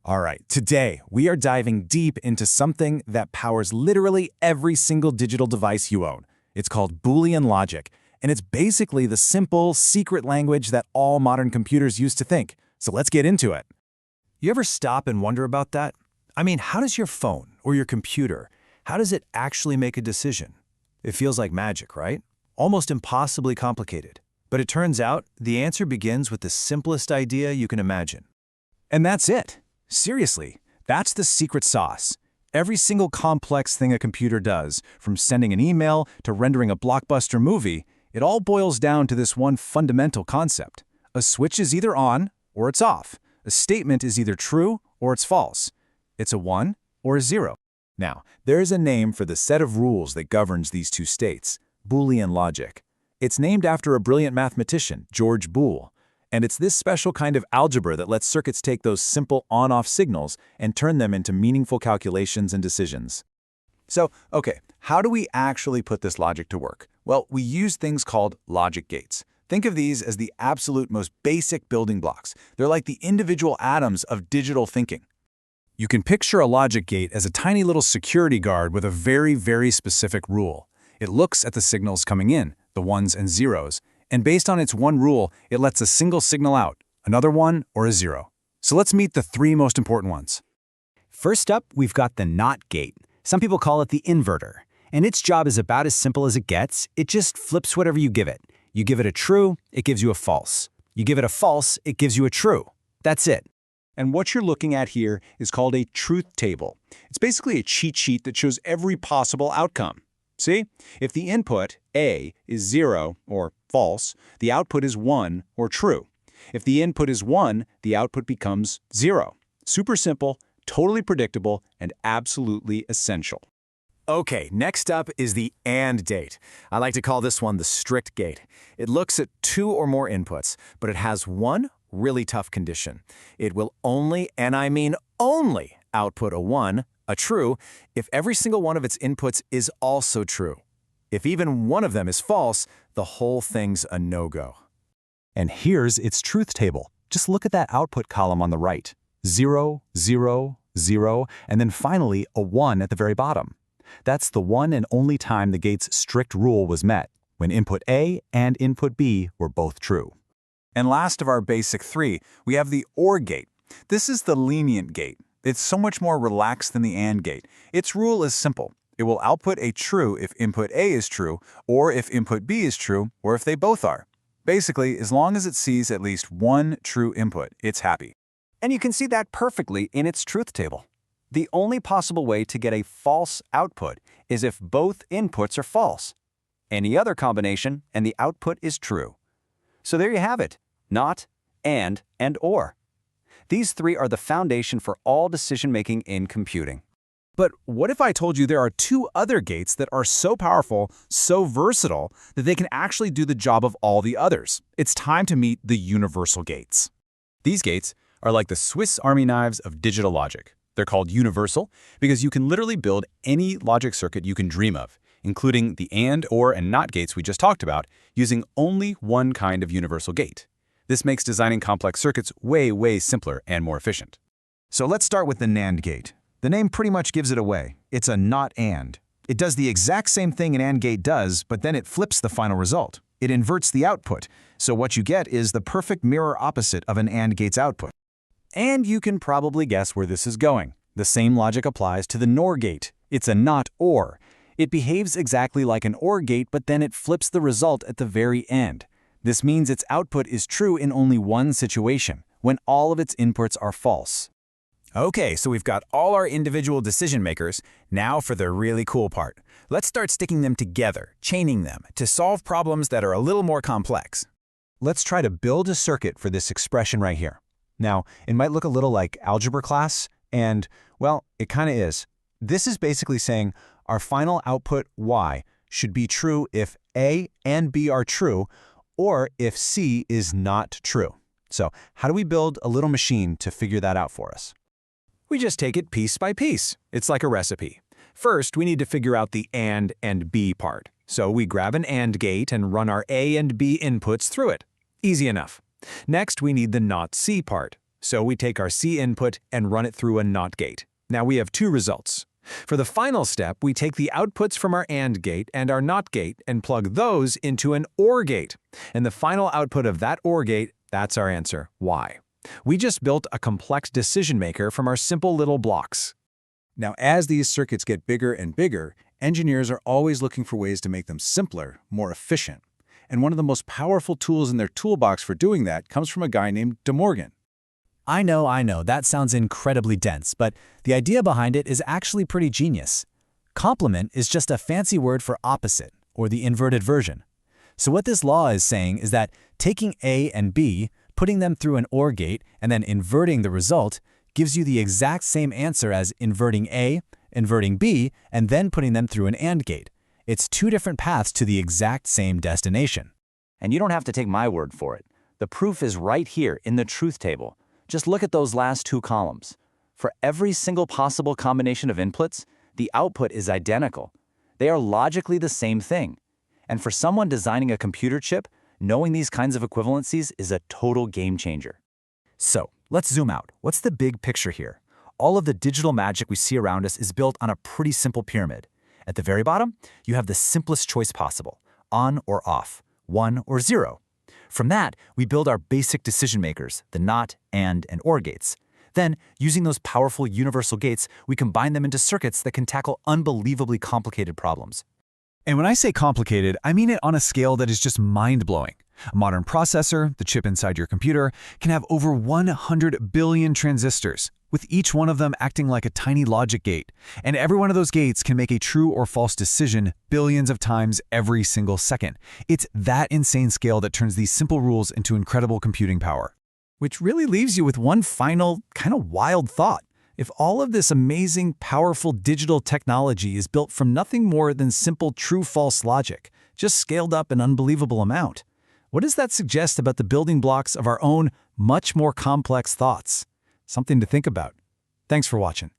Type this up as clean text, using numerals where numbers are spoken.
All right, today we are diving deep into something that powers literally every single digital device you own. It's called Boolean logic, and it's basically the simple, secret language that all modern computers use to think. So let's get into it. You ever stop and wonder about that? I mean, how does your phone or your computer, how does it actually make a decision? It feels like magic, right? Almost impossibly complicated. But it turns out the answer begins with the simplest idea you can imagine. And that's it. Seriously, that's the secret sauce. Every single complex thing a computer does, from sending an email to rendering a blockbuster movie, it all boils down to this one fundamental concept. A switch is either on or it's off. A statement is either true or it's false. It's a 1 or a 0. Now, there is a name for the set of rules that governs these two states, Boolean logic. It's named after a brilliant mathematician, George Boole. And it's this special kind of algebra that lets circuits take those simple on-off signals and turn them into meaningful calculations and decisions. So, okay, how do we actually put this logic to work? Well, we use things called logic gates. Think of these as the absolute most basic building blocks. They're like the individual atoms of digital thinking. You can picture a logic gate as a tiny little security guard with a very, very specific rule. It looks at the signals coming in, the ones and zeros, and based on its one rule, it lets a single signal out, another one, or a 0. So let's meet the 3 most important ones. First up, we've got the NOT gate. Some people call it the inverter. And its job is about as simple as it gets. It just flips whatever you give it. You give it a true, it gives you a false. You give it a false, it gives you a true. That's it. And what you're looking at here is called a truth table. It's basically a cheat sheet that shows every possible outcome. See? If the input, A, is 0, or false, the output is 1, or true. If the input is 1, the output becomes 0. Super simple, totally predictable, and absolutely essential. Okay, next up is the AND gate. I like to call this one the strict gate. It looks at 2 or more inputs, but it has one really tough condition. It will only, and I mean only, output a 1, a true, if every single one of its inputs is also true. If even one of them is false, the whole thing's a no-go. And here's its truth table. Just look at that output column on the right. 0, 0, 0, and then finally a 1 at the very bottom. That's the one and only time the gate's strict rule was met, when input A and input B were both true. And last of our basic 3, we have the OR gate. This is the lenient gate. It's so much more relaxed than the AND gate. Its rule is simple. It will output a true if input A is true, or if input B is true, or if they both are. Basically, as long as it sees at least one true input, it's happy. And you can see that perfectly in its truth table. The only possible way to get a false output is if both inputs are false. Any other combination, and the output is true. So there you have it. Not, and OR. These 3 are the foundation for all decision-making in computing. But what if I told you there are 2 other gates that are so powerful, so versatile, that they can actually do the job of all the others? It's time to meet the universal gates. These gates are like the Swiss Army knives of digital logic. They're called universal because you can literally build any logic circuit you can dream of, including the AND, OR, and NOT gates we just talked about, using only one kind of universal gate. This makes designing complex circuits way, way simpler and more efficient. So let's start with the NAND gate. The name pretty much gives it away. It's a not AND. It does the exact same thing an AND gate does, but then it flips the final result. It inverts the output, so what you get is the perfect mirror opposite of an AND gate's output. And you can probably guess where this is going. The same logic applies to the NOR gate. It's a not OR. It behaves exactly like an OR gate, but then it flips the result at the very end. This means its output is true in only one situation, when all of its inputs are false. Okay, so we've got all our individual decision makers. Now for the really cool part. Let's start sticking them together, chaining them, to solve problems that are a little more complex. Let's try to build a circuit for this expression right here. Now, it might look a little like algebra class, and, well, it kind of is. This is basically saying our final output, y, should be true if A and B are true, or if C is not true. So how do we build a little machine to figure that out for us? We just take it piece by piece. It's like a recipe. First, we need to figure out the AND and B part. So we grab an AND gate and run our A and B inputs through it. Easy enough. Next, we need the not C part. So we take our C input and run it through a NOT gate. Now we have two results. For the final step, we take the outputs from our AND gate and our NOT gate and plug those into an OR gate. And the final output of that OR gate, that's our answer, Y. We just built a complex decision maker from our simple little blocks. Now, as these circuits get bigger and bigger, engineers are always looking for ways to make them simpler, more efficient. And one of the most powerful tools in their toolbox for doing that comes from a guy named De Morgan. I know, that sounds incredibly dense, but the idea behind it is actually pretty genius. Complement is just a fancy word for opposite, or the inverted version. So what this law is saying is that taking A and B, putting them through an OR gate, and then inverting the result gives you the exact same answer as inverting A, inverting B, and then putting them through an AND gate. It's two different paths to the exact same destination. And you don't have to take my word for it. The proof is right here in the truth table. Just look at those last two columns. For every single possible combination of inputs, the output is identical. They are logically the same thing. And for someone designing a computer chip, knowing these kinds of equivalencies is a total game changer. So, let's zoom out. What's the big picture here? All of the digital magic we see around us is built on a pretty simple pyramid. At the very bottom, you have the simplest choice possible, on or off, 1 or 0. From that, we build our basic decision makers, the NOT, AND, and OR gates. Then, using those powerful universal gates, we combine them into circuits that can tackle unbelievably complicated problems. And when I say complicated, I mean it on a scale that is just mind-blowing. A modern processor, the chip inside your computer, can have over 100 billion transistors, with each one of them acting like a tiny logic gate. And every one of those gates can make a true or false decision billions of times every single second. It's that insane scale that turns these simple rules into incredible computing power. Which really leaves you with one final, kind of wild thought. If all of this amazing, powerful digital technology is built from nothing more than simple true-false logic, just scaled up an unbelievable amount, what does that suggest about the building blocks of our own, much more complex thoughts? Something to think about. Thanks for watching.